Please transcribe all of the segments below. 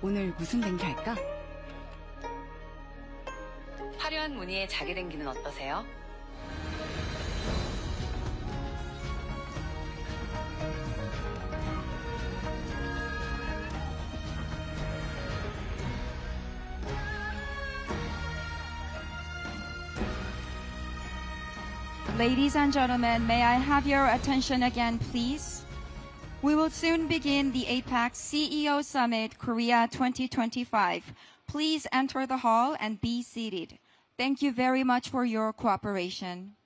오늘 무슨 댕기 할까? 화려한 무늬의 자개 댕기는 어떠세요? Ladies and gentlemen, may I have your attention again, please? We will soon begin the APEC CEO Summit Korea 2025. Please enter the hall and be seated. Thank you very much for your cooperation.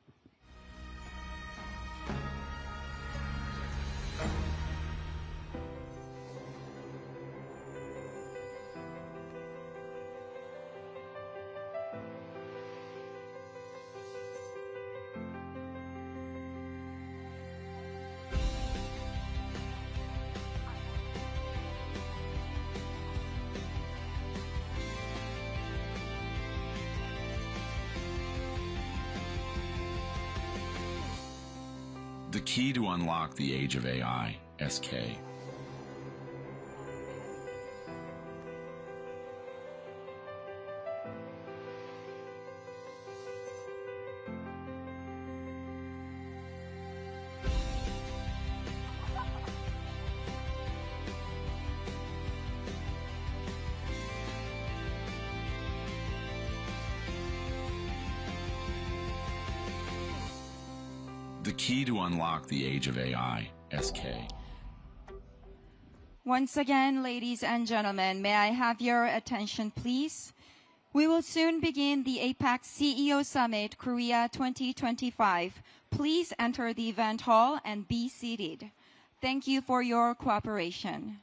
The key to unlock the age of AI, SK. The key to unlock the age of AI, SK. Once again, ladies and gentlemen, may I have your attention, please? We will soon begin the APEC CEO Summit Korea 2025. Please enter the event hall and be seated. Thank you for your cooperation.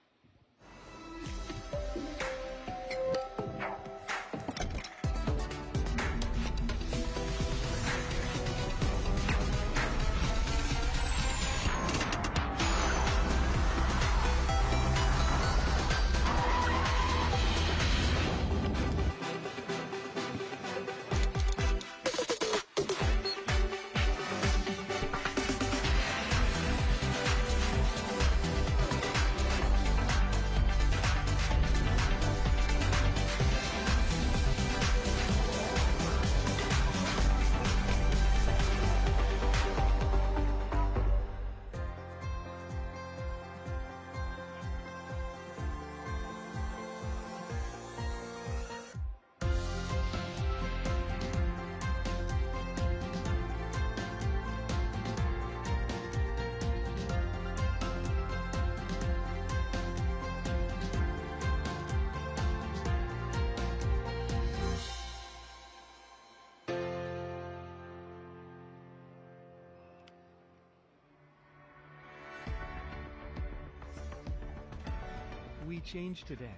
We change today,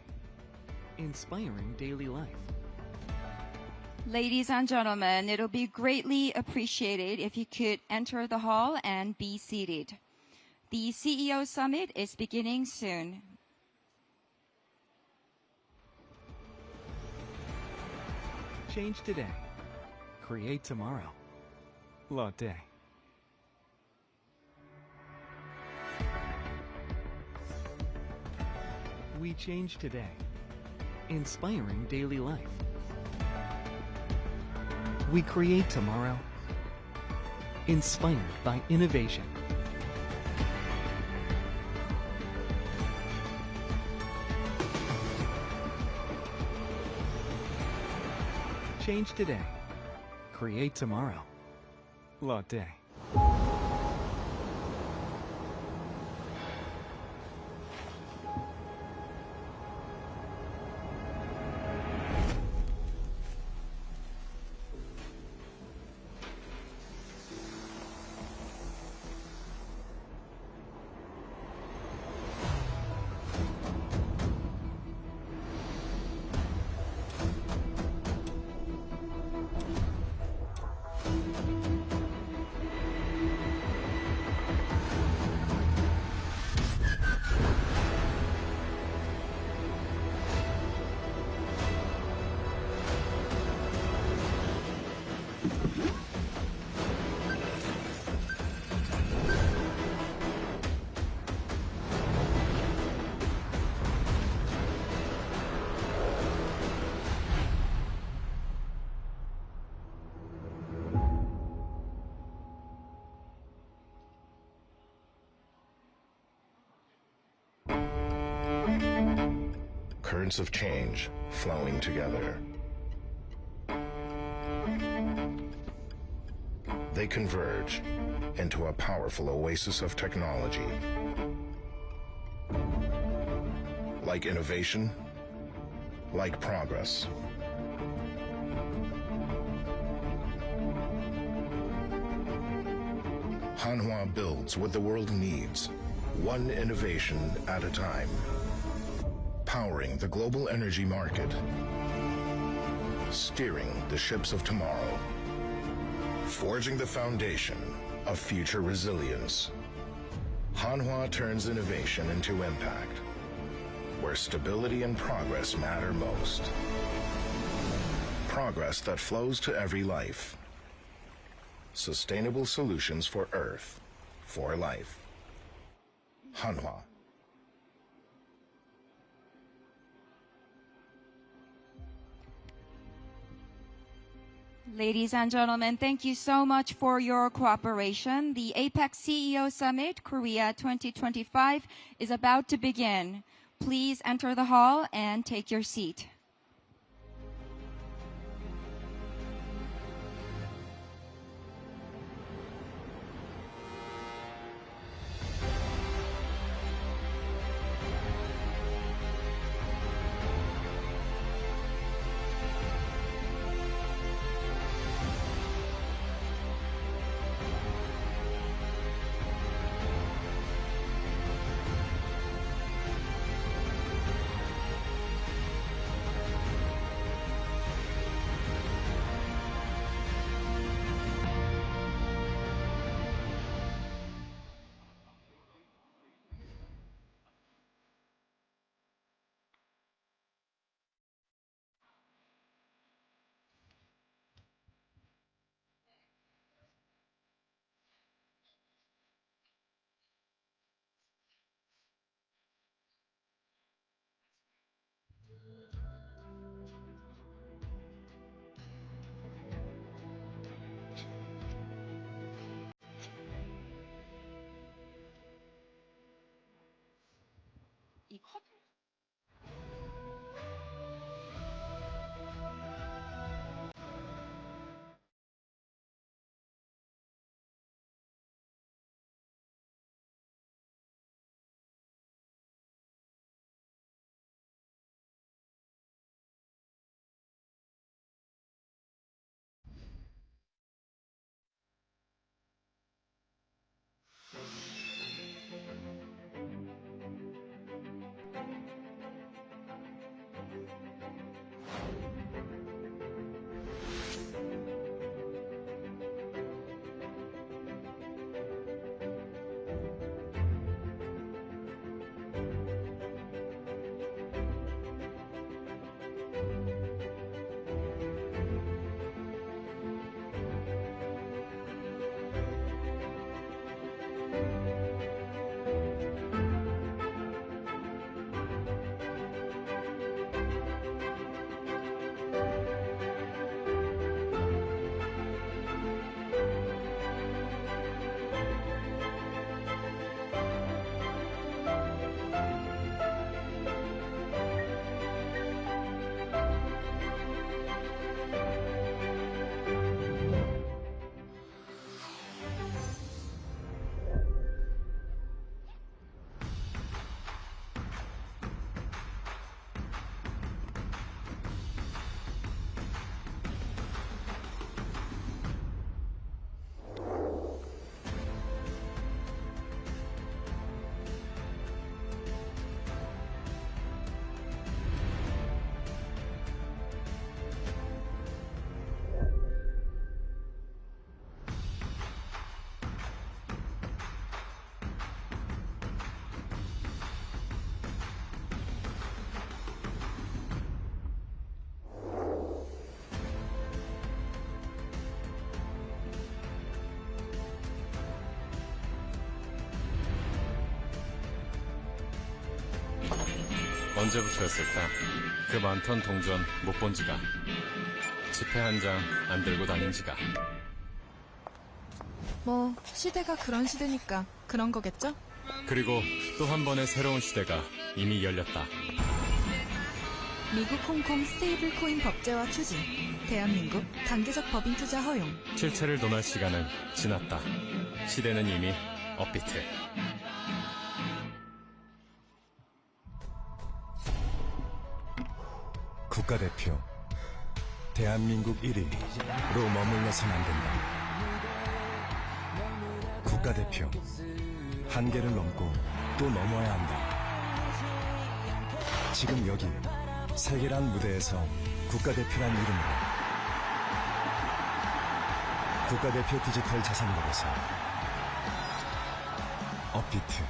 inspiring daily life. Ladies and gentlemen, it'll be greatly appreciated if you could enter the hall and be seated. The CEO Summit is beginning soon. Change today, create tomorrow. Lotte. We change today, inspiring daily life. We create tomorrow, inspired by innovation. Change today, create tomorrow. Lotte. currents of change flowing together. They converge into a powerful oasis of technology. Like innovation, like progress. Hanwha builds what the world needs, one innovation at a time. Powering the global energy market. Steering the ships of tomorrow. Forging the foundation of future resilience. Hanwha turns innovation into impact, where stability and progress matter most. Progress that flows to every life. Sustainable solutions for Earth, for life. Hanwha. Ladies and gentlemen, thank you so much for your cooperation. The APEC CEO Summit Korea 2025 is about to begin. Please enter the hall and take your seat. 언제부터였을까? 그 많던 동전 못 본 지가. 지폐 한 장 안 들고 다닌 지가. 뭐 시대가 그런 시대니까 그런 거겠죠? 그리고 또 한 번의 새로운 시대가 이미 열렸다. 미국 홍콩 스테이블 코인 법제화 추진. 대한민국 단계적 법인 투자 허용. 실체를 논할 시간은 지났다. 시대는 이미 업비트. 국가대표. 대한민국 1위로 머물러서는 안 된다. 국가대표. 한계를 넘고 또 넘어야 한다. 지금 여기 세계란 무대에서 국가대표란 이름으로 국가대표 디지털 자산거래소 업비트.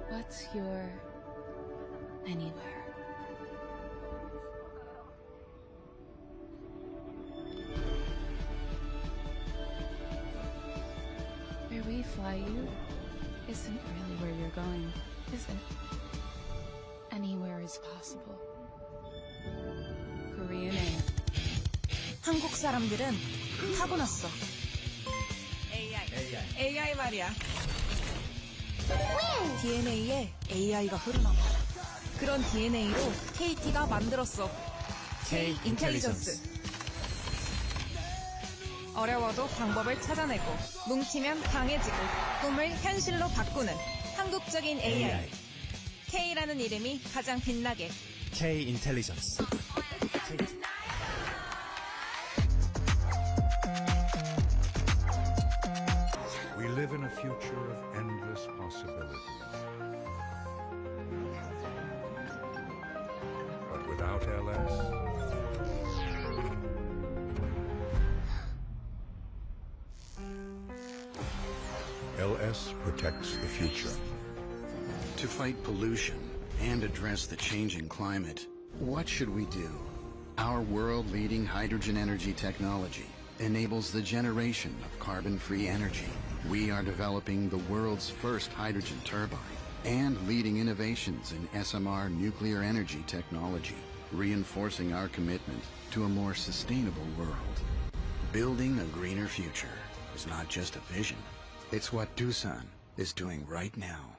What's your anywhere? Where we fly you isn't really where you're going, is it? Anywhere is possible. Korean Air. 한국 사람들은 타고났어. AI 말이야. DNA에 AI가 흐르나봐. 그런 DNA로 KT가 만들었어. K 인텔리전스. 어려워도 방법을 찾아내고 뭉치면 강해지고 꿈을 현실로 바꾸는 한국적인 AI. K라는 이름이 가장 빛나게. K 인텔리전스. We live in a future of endless possibilities. But without LS, LS protects the future. To fight pollution and address the changing climate, what should we do? Our world-leading hydrogen energy technology enables the generation of carbon-free energy. We are developing the world's first hydrogen turbine and leading innovations in SMR nuclear energy technology, reinforcing our commitment to a more sustainable world. Building a greener future is not just a vision, it's what Doosan is doing right now.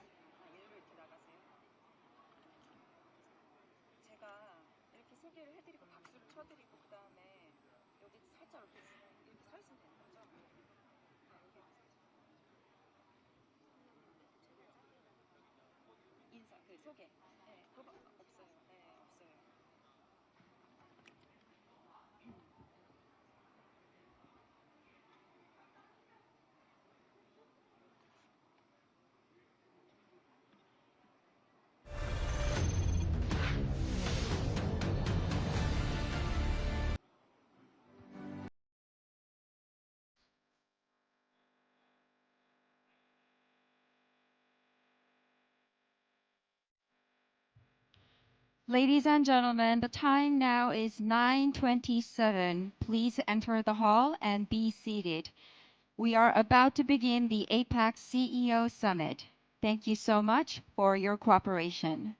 Ladies and gentlemen, the time now is 9:27. Please enter the hall and be seated. We are about to begin the APEC CEO Summit. Thank you so much for your cooperation.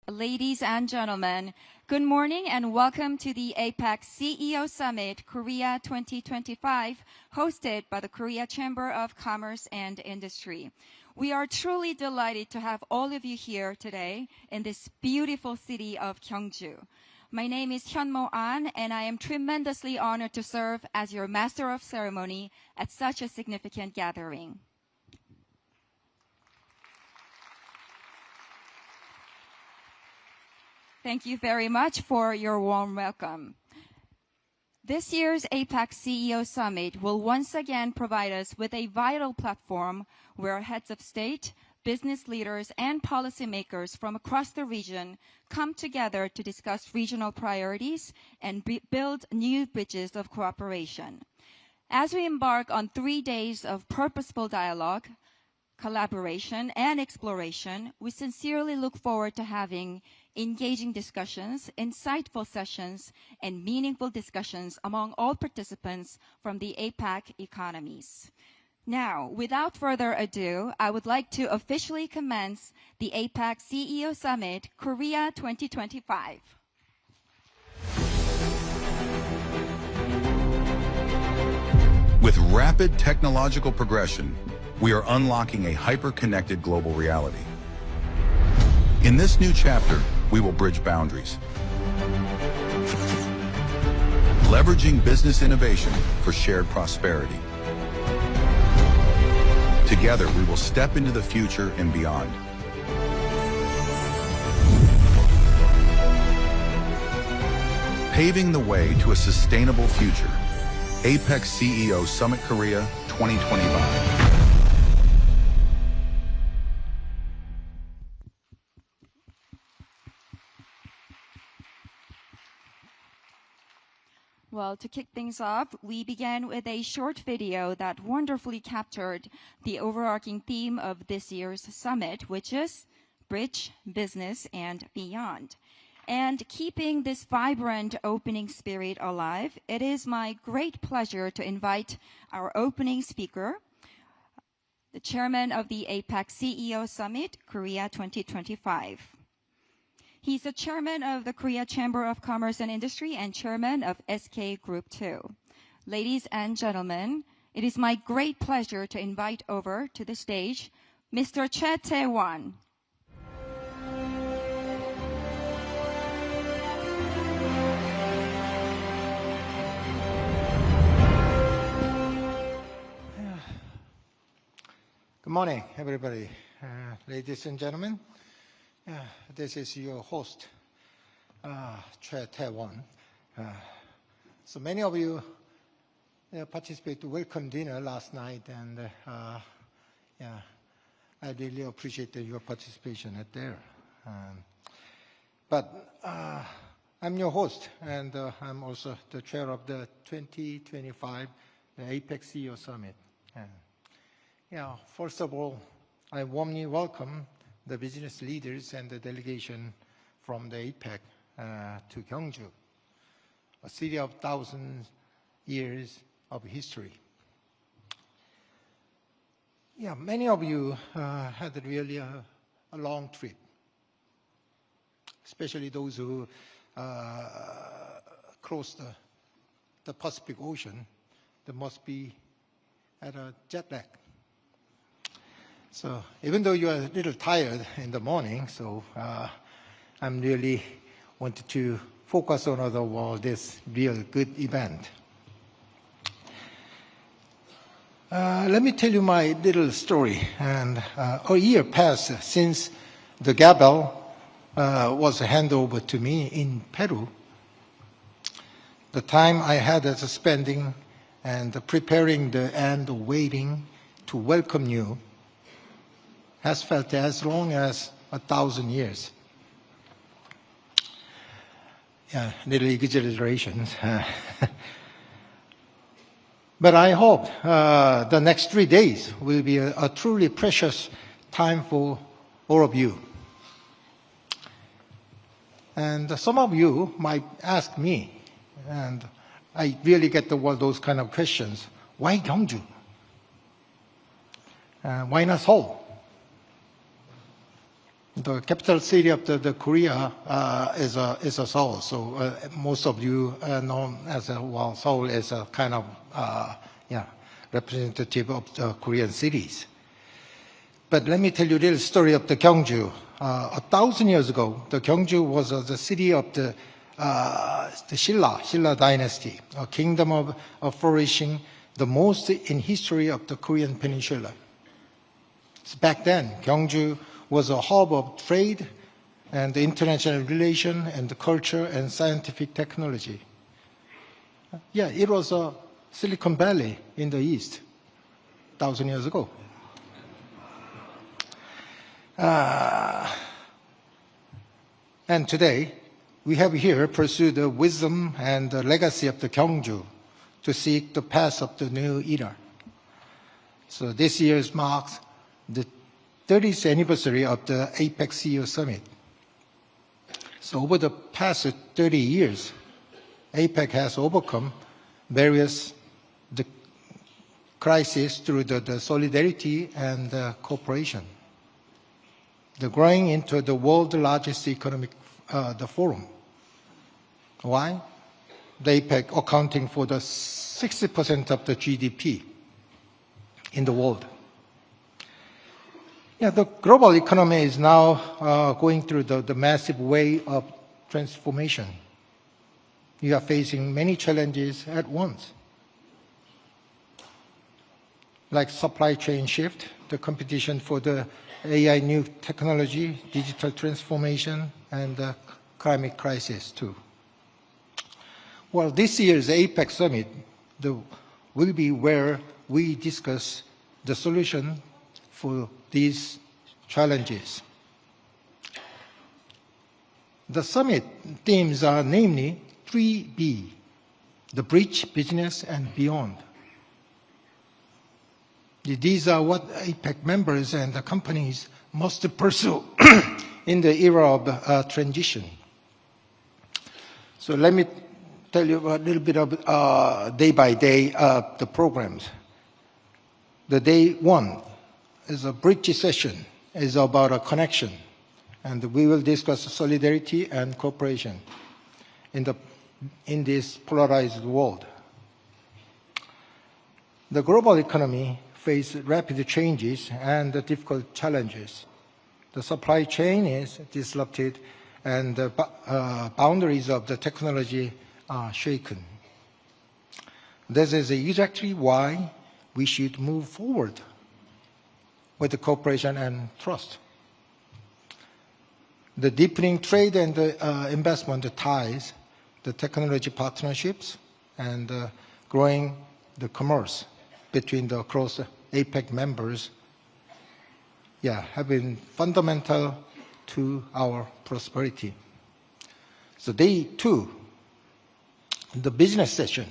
Ladies and gentlemen, good morning and welcome to the APEC CEO Summit Korea 2025, hosted by the Korea Chamber of Commerce and Industry. We are truly delighted to have all of you here today in this beautiful city of Gyeongju. My name is Hyunmo An, and I am tremendously honored to serve as your Master of Ceremony at such a significant gathering. Thank you very much for your warm welcome. This year's APEC CEO Summit will once again provide us with a vital platform where heads of state, business leaders, and policymakers from across the region come together to discuss regional priorities and build new bridges of cooperation. As we embark on 3 days of purposeful dialogue, collaboration, and exploration, we sincerely look forward to having engaging discussions, insightful sessions, and meaningful discussions among all participants from the APEC economies. Now, without further ado, I would like to officially commence the APEC CEO Summit Korea 2025. With rapid technological progression, we are unlocking a hyper-connected global reality. In this new chapter, we will bridge boundaries, leveraging business innovation for shared prosperity. Together, we will step into the future and beyond. Paving the way to a sustainable future. APEC CEO Summit Korea 2025. Well, to kick things off, we began with a short video that wonderfully captured the overarching theme of this year's summit, which is Bridge, Business, and Beyond. And keeping this vibrant opening spirit alive, it is my great pleasure to invite our opening speaker, the chairman of the APEC CEO Summit, Korea 2025. He's the chairman of the Korea Chamber of Commerce and Industry and chairman of SK Group 2. Ladies and gentlemen, it is my great pleasure to invite over to the stage Mr. Choi Tae-won. Good morning, everybody. Ladies and gentlemen. This is your host, Choi Tae-won. So many of you participated to welcome dinner last night, and I really appreciate your participation at there. But I'm your host, and I'm also the chair of the 2025 APEC CEO Summit. First of all, I warmly welcome the business leaders and the delegation from the APEC to Gyeongju, a city of 1,000 years of history. Many of you had really a long trip, especially those who crossed the Pacific Ocean. They must be at a jet lag. So even though you are a little tired in the morning, so I'm really wanted to focus on this real good event. Let me tell you my little story. And a year passed since the gavel was handed over to me in Peru. The time I had as spending and preparing and waiting to welcome you has felt as long as 1,000 years. Little exaggeration. But I hope the next 3 days will be a truly precious time for all of you. And some of you might ask me, and I really get those kind of questions, why Gyeongju? Why not Seoul? the capital city of the Korea is a Seoul. So most of you know as well, Seoul is a kind of representative of the Korean cities. But let me tell you a little story of the Gyeongju. 1,000 years ago, the Gyeongju was the city of the Silla dynasty, a kingdom of flourishing, the most in history of the Korean peninsula. So back then, Gyeongju was a hub of trade and international relation and the culture and scientific technology. Yeah, it was a Silicon Valley in the East 1,000 years ago. And today, we have here pursued the wisdom and the legacy of the Gyeongju to seek the path of the new era. So this year marks the 30th anniversary of the APEC CEO Summit. So over the past 30 years, APEC has overcome various crises through the solidarity and cooperation. The growing into the world's largest economic forum. Why? The APEC accounting for the 60% of the GDP in the world. Yeah, the global economy is now going through the massive wave of transformation. You are facing many challenges at once, like supply chain shift, the competition for the AI new technology, digital transformation, and the climate crisis too. Well, this year's APEC Summit will be where we discuss the solution for these challenges. The summit themes are namely 3B, the bridge, business, and beyond. These are what APEC members and the companies must pursue in the era of transition. So let me tell you a little bit of day by day the programs. The day one is a bridge session, is about a connection, and we will discuss solidarity and cooperation in this polarized world. The global economy faces rapid changes and difficult challenges. The supply chain is disrupted and the boundaries of the technology are shaken. This is exactly why we should move forward with the cooperation and trust. The deepening trade and investment ties, the technology partnerships, and growing the commerce between the cross APEC members, have been fundamental to our prosperity. So day two, the business session,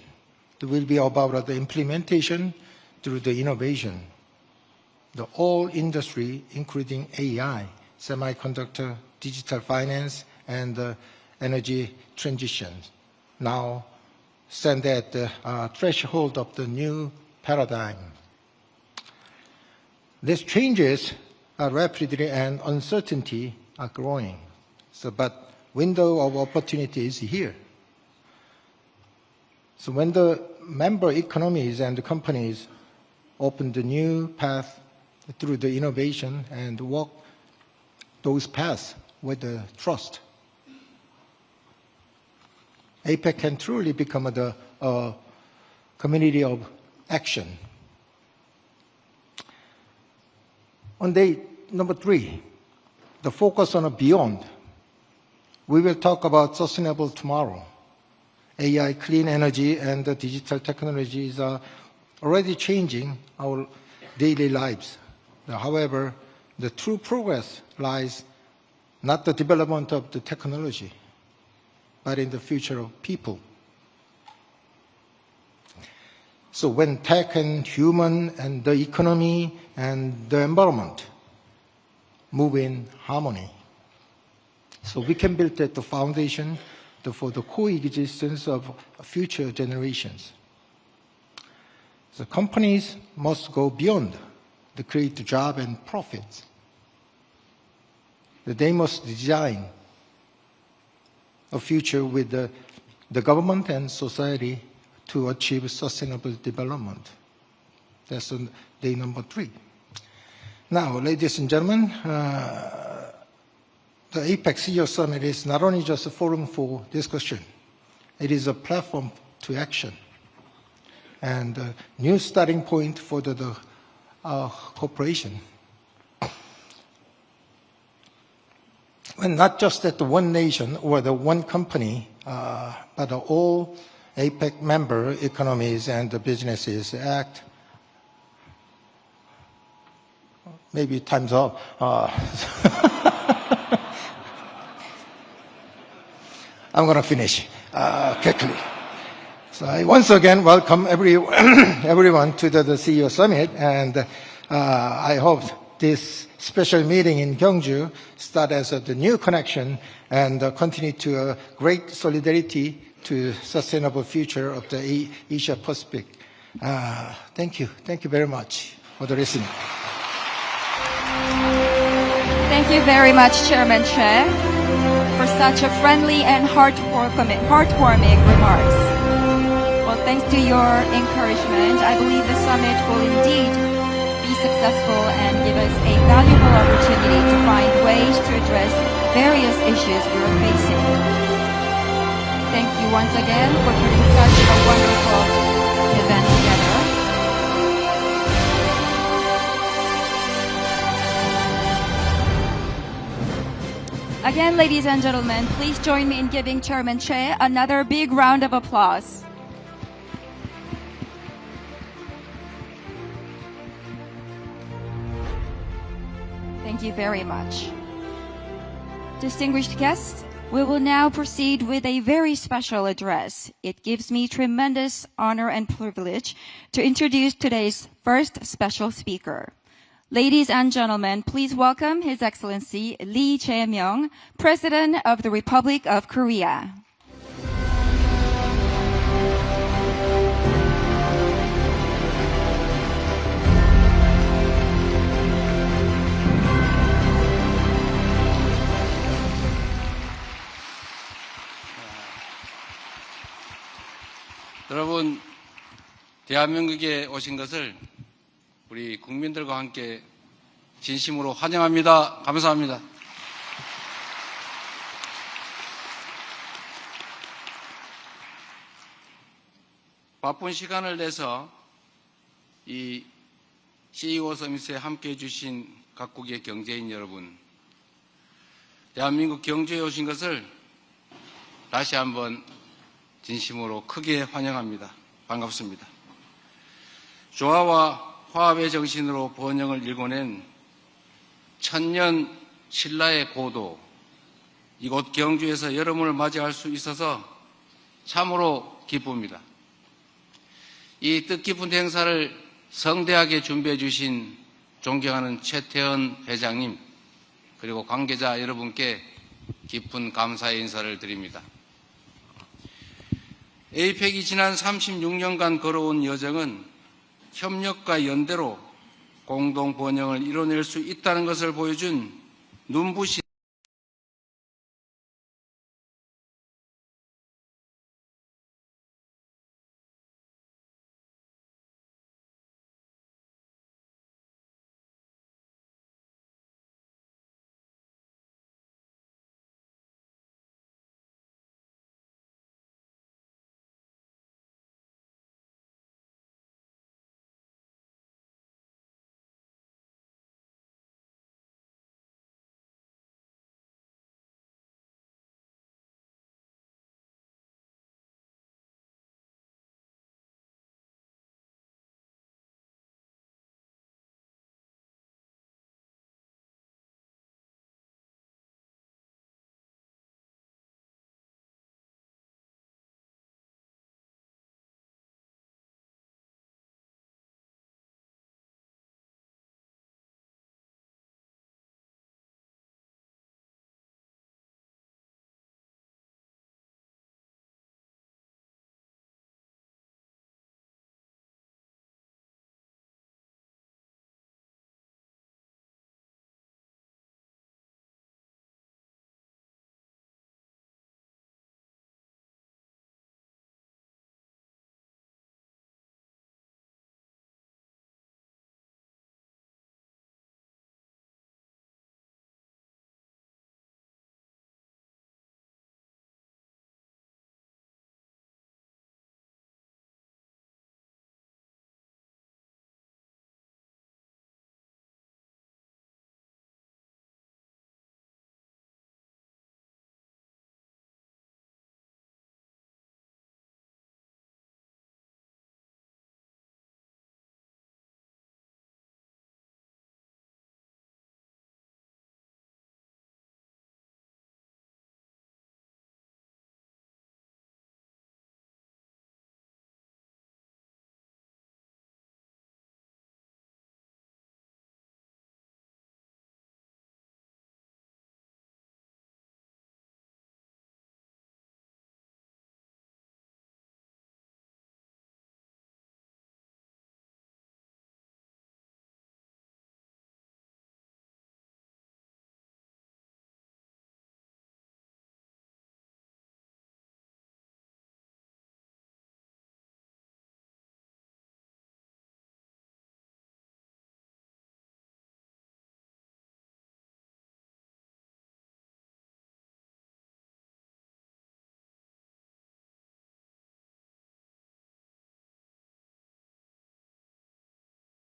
will be about the implementation through the innovation. The whole industry, including AI, semiconductor, digital finance, and energy transition, now stand at the threshold of the new paradigm. These changes are rapidly and uncertainty are growing. But window of opportunity is here. So when the member economies and the companies open the new path through the innovation and walk those paths with the trust, APEC can truly become the community of action. On day number 3, the focus on a beyond, we will talk about sustainable tomorrow. AI, clean energy, and the digital technologies are already changing our daily lives. However, the true progress lies not the development of the technology, but in the future of people. So when tech and human and the economy and the environment move in harmony, so we can build the foundation for the coexistence of future generations. So companies must go beyond to create job and profits. that they must design a future with the government and society to achieve sustainable development. That's on day number 3. Now, ladies and gentlemen, the APEC CEO Summit is not only just a forum for discussion, it is a platform to action and a new starting point for the cooperation. And not just that the one nation or the one company, but all APEC member economies and the businesses act. Maybe time's up. I'm going to finish quickly. So I once again welcome everyone to the CEO Summit, and I hope this special meeting in Gyeongju start as the new connection and continue to great solidarity to sustainable future of the Asia Pacific. Thank you. Thank you very much for the listening. Thank you very much, Chairman Che, for such a friendly and heartwarming remarks. Well, thanks to your encouragement, I believe the summit will indeed be successful and give us a valuable opportunity to find ways to address various issues we are facing. Thank you once again for putting such a wonderful event together. Again, ladies and gentlemen, please join me in giving Chairman Che another big round of applause. Thank you very much. Distinguished guests, we will now proceed with a very special address. It gives me tremendous honor and privilege to introduce today's first special speaker. Ladies and gentlemen, please welcome His Excellency Lee Jae-myung, President of the Republic of Korea. 여러분, 대한민국에 오신 것을 우리 국민들과 함께 진심으로 환영합니다. 감사합니다. 바쁜 시간을 내서 이 CEO 서밋에 함께해 주신 각국의 경제인 여러분, 대한민국 경주에 오신 것을 다시 한번 진심으로 크게 환영합니다. 반갑습니다. 조화와 화합의 정신으로 번영을 일궈낸 천년 신라의 고도, 이곳 경주에서 여러분을 맞이할 수 있어서 참으로 기쁩니다. 이 뜻깊은 행사를 성대하게 준비해 주신 존경하는 최태원 회장님, 그리고 관계자 여러분께 깊은 감사의 인사를 드립니다. 에이펙이 지난 36년간 걸어온 여정은 협력과 연대로 공동 번영을 이뤄낼 수 있다는 것을 보여준 눈부신